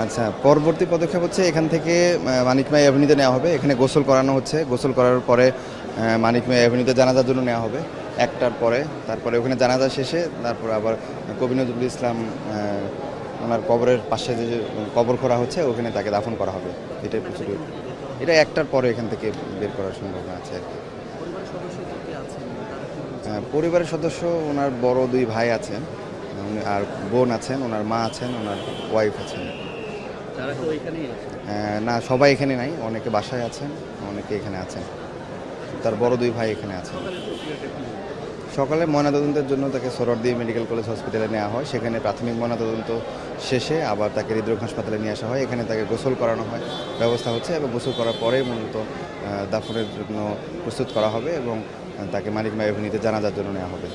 আচ্ছা, পরবর্তী পদক্ষেপ হচ্ছে এখান থেকে মানিক মিয়া এভিনিউতে নেওয়া হবে। এখানে গোসল করানো হচ্ছে। গোসল করার পরে মানিক মিয়া এভিনিউতে জানাজার জন্য নেওয়া হবে ১টার পরে। তারপরে ওখানে জানাজা শেষে তারপরে আবার কবি নজরুল ইসলাম ওনার কবরের পাশে যে কবর খোঁড়া হচ্ছে ওখানে তাকে দাফন করা হবে। এটাই প্রসিডিউর। এটা ১টার পরে এখান থেকে বের করার সম্ভাবনা আছে আর কি। পরিবারের সদস্য ওনার বড় ২ ভাই আছেন আর বোন আছেন, ওনার মা আছেন, ওনার ওয়াইফ আছেন। না, সবাই এখানে নাই, অনেকে বাসায় আছেন, অনেকে এখানে আছেন। তার বড় ২ ভাই এখানে আছেন। সকালে ময়নাতদন্তের জন্য তাকে সোহরাওয়ার্দী মেডিকেল কলেজ হসপিটালে নেওয়া হয়। সেখানে প্রাথমিক ময়নাতদন্ত শেষে আবার তাকে হৃদরোগ হাসপাতালে নিয়ে আসা হয়। এখানে তাকে গোসল করানো হয়, ব্যবস্থা হচ্ছে এবং গোসল করার পরেই মূলত দাফনের জন্য প্রস্তুত করা হবে এবং তাকে মানিক মিয়া এভিনিউতে জানাজার জন্য নেওয়া হবে।